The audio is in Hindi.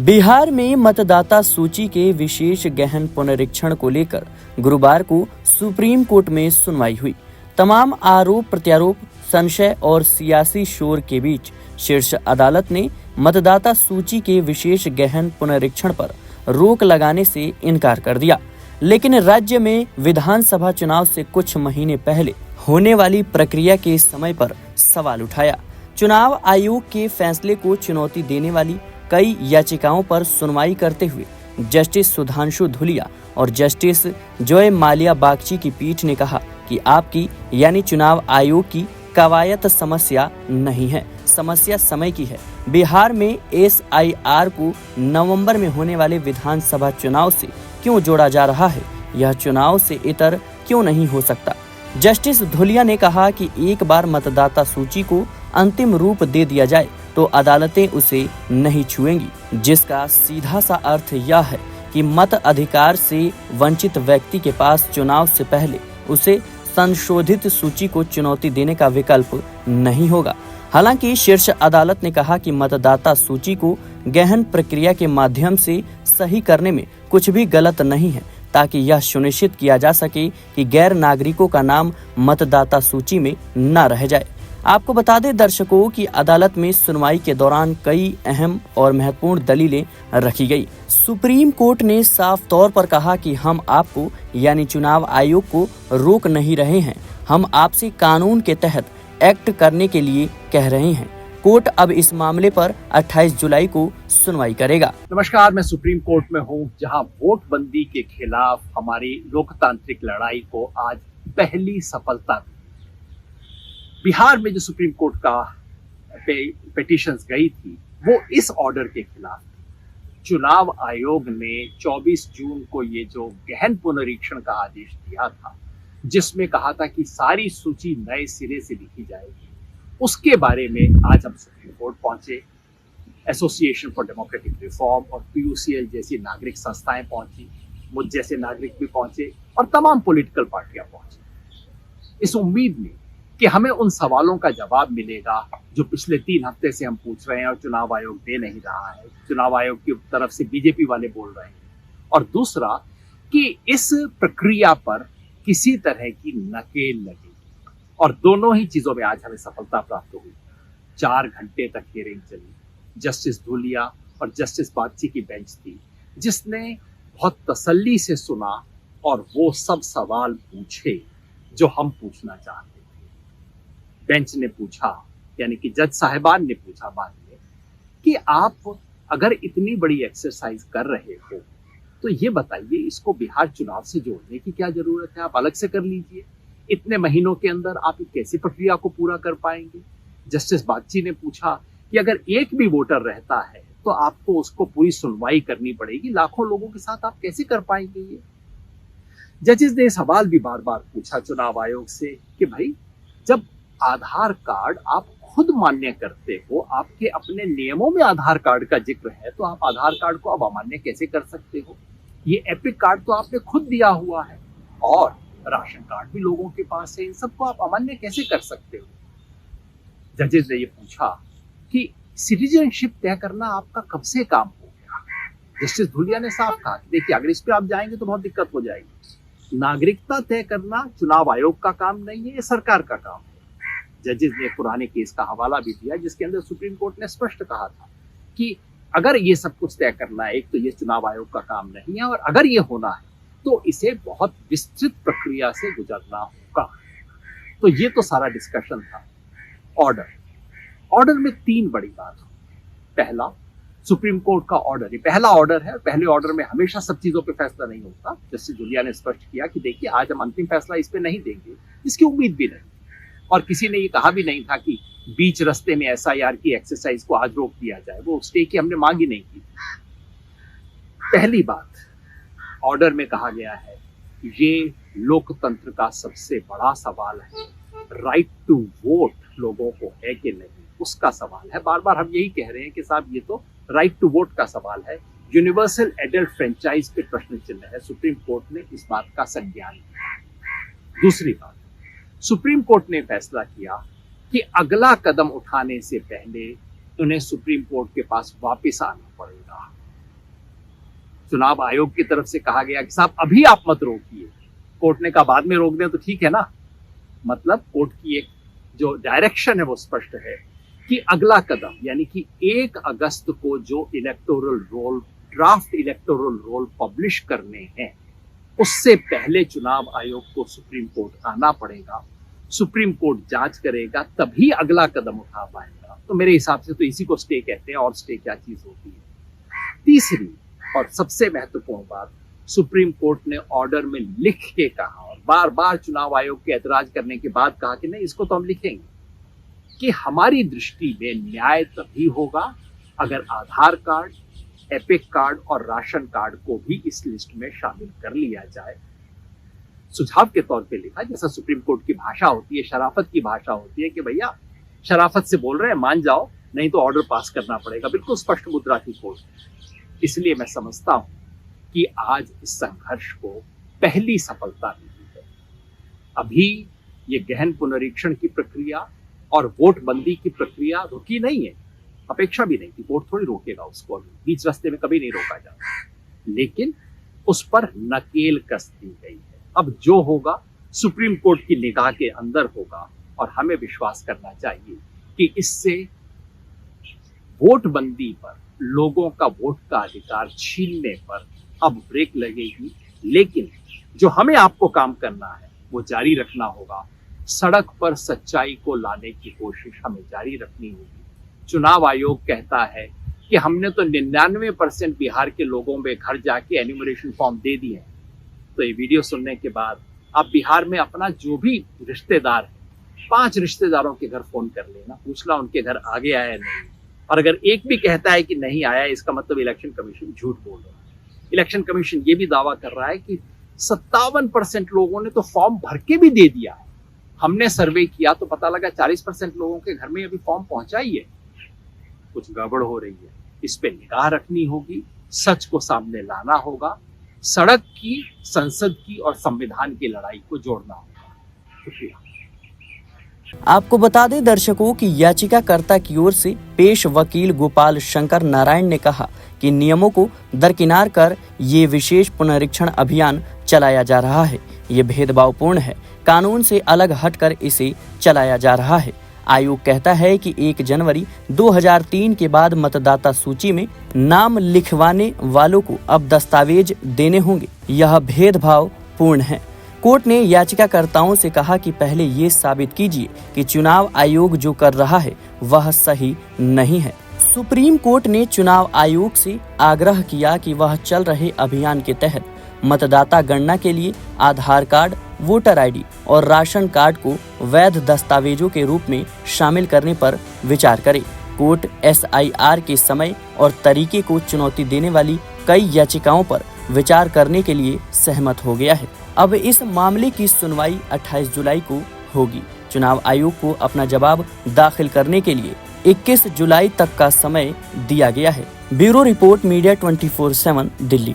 बिहार में मतदाता सूची के विशेष गहन पुनरीक्षण को लेकर गुरुवार को सुप्रीम कोर्ट में सुनवाई हुई। तमाम आरोप प्रत्यारोप, संशय और सियासी शोर के बीच शीर्ष अदालत ने मतदाता सूची के विशेष गहन पुनरीक्षण पर रोक लगाने से इनकार कर दिया। लेकिन राज्य में विधानसभा चुनाव से कुछ महीने पहले होने वाली प्रक्रिया के समय पर सवाल उठाया। चुनाव आयोग के फैसले को चुनौती देने वाली कई याचिकाओं पर सुनवाई करते हुए जस्टिस सुधांशु धुलिया और जस्टिस जॉय माल्या बागची की पीठ ने कहा कि आपकी यानी चुनाव आयोग की कवायद समस्या नहीं है, समस्या समय की है। बिहार में SIR को नवंबर में होने वाले विधानसभा चुनाव से क्यों जोड़ा जा रहा है, यह चुनाव से इतर क्यों नहीं हो सकता। जस्टिस धुलिया ने कहा कि एक बार मतदाता सूची को अंतिम रूप दे दिया जाए तो अदालतें उसे नहीं छुएंगी, जिसका सीधा सा अर्थ यह है कि मत अधिकार से वंचित व्यक्ति के पास चुनाव से पहले उसे संशोधित सूची को चुनौती देने का विकल्प नहीं होगा। हालांकि शीर्ष अदालत ने कहा कि मतदाता सूची को गहन प्रक्रिया के माध्यम से सही करने में कुछ भी गलत नहीं है, ताकि यह सुनिश्चित किया जा सके कि गैर नागरिकों का नाम मतदाता सूची में न रह जाए। आपको बता दें दर्शकों कि अदालत में सुनवाई के दौरान कई अहम और महत्वपूर्ण दलीलें रखी गई। सुप्रीम कोर्ट ने साफ तौर पर कहा कि हम आपको यानी चुनाव आयोग को रोक नहीं रहे हैं, हम आपसे कानून के तहत एक्ट करने के लिए कह रहे हैं। कोर्ट अब इस मामले पर 28 जुलाई को सुनवाई करेगा। नमस्कार, मैं सुप्रीम कोर्ट में हूं, जहां वोट बंदी के खिलाफ हमारी लोकतांत्रिक लड़ाई को आज पहली सफलता मिली। बिहार में जो सुप्रीम कोर्ट का पिटीशंस गई थी वो इस ऑर्डर के खिलाफ थी। चुनाव आयोग ने 24 जून को ये जो गहन पुनरीक्षण का आदेश दिया था, जिसमें कहा था कि सारी सूची नए सिरे से लिखी जाएगी, उसके बारे में आज हम सुप्रीम कोर्ट पहुंचे। एसोसिएशन फॉर डेमोक्रेटिक रिफॉर्म और PUCL जैसी नागरिक संस्थाएं पहुंची, मुझ जैसे नागरिक भी पहुंचे और तमाम पॉलिटिकल पार्टियां पहुंची, इस उम्मीद में कि हमें उन सवालों का जवाब मिलेगा जो पिछले 3 हफ्ते से हम पूछ रहे हैं और चुनाव आयोग दे नहीं रहा है। चुनाव आयोग की तरफ से बीजेपी वाले बोल रहे हैं, और दूसरा कि इस प्रक्रिया पर किसी तरह की नकेल लगे, और दोनों ही चीजों में आज हमें सफलता प्राप्त हुई। 4 घंटे तक हियरिंग चली। जस्टिस धुलिया और जस्टिस बागची की बेंच थी, जिसने बहुत तसल्ली से सुना और वो सब सवाल पूछे जो हम पूछना चाहते थे। बेंच ने पूछा, यानी कि जज साहिबान ने पूछा बाद में, कि आप अगर इतनी बड़ी एक्सरसाइज कर रहे हो तो ये बताइए, इसको बिहार चुनाव से जोड़ने की क्या जरूरत है, आप अलग से कर लीजिए। इतने महीनों के अंदर आप कैसे प्रक्रिया को पूरा कर पाएंगे। जस्टिस बागची ने पूछा कि अगर एक भी वोटर रहता है तो आपको उसको पूरी सुनवाई करनी पड़ेगी, लाखों लोगों के साथ आप कैसे कर पाएंगे ये। जजेस ने सवाल भी बार बार पूछा चुनाव आयोग से कि भाई, जब आधार कार्ड आप खुद मान्य करते हो, आपके अपने नियमों में आधार कार्ड का जिक्र है, तो आप आधार कार्ड को अब अमान्य कैसे कर सकते हो। ये एपिक कार्ड तो आपने खुद दिया हुआ है, और राशन कार्ड भी लोगों के पास है, इन सबको आप अमान्य कैसे कर सकते हो। जजेस ने ये पूछा कि सिटीजनशिप तय करना आपका कब से काम हो गया। जस्टिस धुलिया ने साफ कहा कि देखिए, अगर इस पे आप जाएंगे तो बहुत दिक्कत हो जाएगी। नागरिकता तय करना चुनाव आयोग का काम नहीं है, ये सरकार का काम है। जजेस ने पुराने केस का हवाला भी दिया, जिसके अंदर सुप्रीम कोर्ट ने स्पष्ट कहा था कि अगर ये सब कुछ तय करना है, एक तो ये चुनाव आयोग का काम नहीं है, और अगर ये होना है तो इसे बहुत विस्तृत प्रक्रिया से गुजरना होगा। तो ये तो सारा डिस्कशन था। ऑर्डर में 3 बड़ी बात हो। पहला, सुप्रीम कोर्ट का ऑर्डर, ये पहला ऑर्डर है। पहले ऑर्डर में हमेशा सब चीजों पे फैसला नहीं होता। जस्टिस धुलिया ने स्पष्ट किया कि देखिए, आज हम अंतिम फैसला इस पे नहीं देंगे, इसकी उम्मीद भी नहीं, और किसी ने ये कहा भी नहीं था कि बीच रास्ते में SIR की एक्सरसाइज को आज रोक दिया जाए। वो स्टे की हमने मांग ही नहीं की। पहली बात, ऑर्डर में कहा गया है ये लोकतंत्र का सबसे बड़ा सवाल है। राइट टू वोट लोगों को है कि नहीं, उसका सवाल है। बार बार हम यही कह रहे हैं कि साहब, ये तो राइट टू वोट का सवाल है। यूनिवर्सल एडल्ट फ्रेंचाइज पे प्रश्न चिन्ह है। सुप्रीम कोर्ट ने इस बात का संज्ञान लिया। दूसरी बात, सुप्रीम कोर्ट ने फैसला किया कि अगला कदम उठाने से पहले उन्हें सुप्रीम कोर्ट के पास वापस आना पड़ेगा। चुनाव आयोग की तरफ से कहा गया कि साहब अभी आप मत रोकिए, कोर्ट ने कहा बाद में रोक दें तो ठीक है ना। मतलब कोर्ट की एक जो डायरेक्शन है वो स्पष्ट है कि अगला कदम यानी कि 1 अगस्त को जो electoral roll, draft electoral roll publish करने हैं, उससे पहले चुनाव आयोग को सुप्रीम कोर्ट आना पड़ेगा। सुप्रीम कोर्ट जांच करेगा, तभी अगला कदम उठा पाएगा। तो मेरे हिसाब से तो इसी को स्टे कहते हैं, और स्टे क्या चीज होती है। तीसरी और सबसे महत्वपूर्ण बात, सुप्रीम कोर्ट ने ऑर्डर में लिख के कहा, और बार बार चुनाव आयोग के ऐतराज करने के बाद कहा कि नहीं, इसको तो हम लिखेंगे कि हमारी दृष्टि में न्याय तभी होगा अगर आधार कार्ड, एपिक कार्ड और राशन कार्ड को भी इस लिस्ट में शामिल कर लिया जाए। सुझाव के तौर पे लिखा, जैसा सुप्रीम कोर्ट की भाषा होती है, शराफत की भाषा होती है कि भैया शराफत से बोल रहे हैं, मान जाओ, नहीं तो ऑर्डर पास करना पड़ेगा। बिल्कुल स्पष्ट मुद्रा थी कोर्ट। इसलिए मैं समझता हूं कि आज इस संघर्ष को पहली सफलता मिली है। अभी ये गहन पुनरीक्षण की प्रक्रिया और वोट बंदी की प्रक्रिया रुकी नहीं है, अपेक्षा भी नहीं थी। कोर्ट थोड़ी रोकेगा उसको, बीच रास्ते में कभी नहीं रोका जाता, लेकिन उस पर नकेल कस दी गई है। अब जो होगा सुप्रीम कोर्ट की निगाह के अंदर होगा, और हमें विश्वास करना चाहिए कि इससे वोट बंदी पर, लोगों का वोट का अधिकार छीनने पर अब ब्रेक लगेगी। लेकिन जो हमें आपको काम करना है वो जारी रखना होगा। सड़क पर सच्चाई को लाने की कोशिश हमें जारी रखनी होगी। चुनाव आयोग कहता है कि हमने तो 99% बिहार के लोगों में घर जाके एन्यूमरेशन फॉर्म दे दिए हैं। तो ये वीडियो सुनने के बाद आप बिहार में अपना जो भी रिश्तेदार है, 5 रिश्तेदारों के घर फोन कर लेना, पूछना उनके घर आ गया है नहीं। और अगर एक भी कहता है कि नहीं आया, इसका मतलब इलेक्शन कमीशन झूठ बोल रहा है। इलेक्शन कमीशन ये भी दावा कर रहा है कि 57% लोगों ने तो फॉर्म भर के भी दे दिया है। हमने सर्वे किया तो पता लगा 40% लोगों के घर में अभी फॉर्म पहुंचा ही है। कुछ गड़बड़ हो रही है, इस पे निगाह रखनी होगी, सच को सामने लाना होगा, सड़क की, संसद की और संविधान की लड़ाई को जोड़ना होगा। शुक्रिया। आपको बता दें दर्शकों कि याचिकाकर्ता की ओर से पेश वकील गोपाल शंकर नारायण ने कहा कि नियमों को दरकिनार कर ये विशेष पुनरीक्षण अभियान चलाया जा रहा है। ये भेदभावपूर्ण है, कानून से अलग हटकर इसे चलाया जा रहा है। आयोग कहता है कि 1 जनवरी 2003 के बाद मतदाता सूची में नाम लिखवाने वालों को अब दस्तावेज देने होंगे। यह भेदभावपूर्ण है। कोर्ट ने याचिकाकर्ताओं से कहा कि पहले ये साबित कीजिए कि चुनाव आयोग जो कर रहा है वह सही नहीं है। सुप्रीम कोर्ट ने चुनाव आयोग से आग्रह किया कि वह चल रहे अभियान के तहत मतदाता गणना के लिए आधार कार्ड, वोटर आईडी और राशन कार्ड को वैध दस्तावेजों के रूप में शामिल करने पर विचार करे। कोर्ट SIR के समय और तरीके को चुनौती देने वाली कई याचिकाओं पर विचार करने के लिए सहमत हो गया है। अब इस मामले की सुनवाई 28 जुलाई को होगी। चुनाव आयोग को अपना जवाब दाखिल करने के लिए 21 जुलाई तक का समय दिया गया है। Bureau report, media 24/7 Delhi.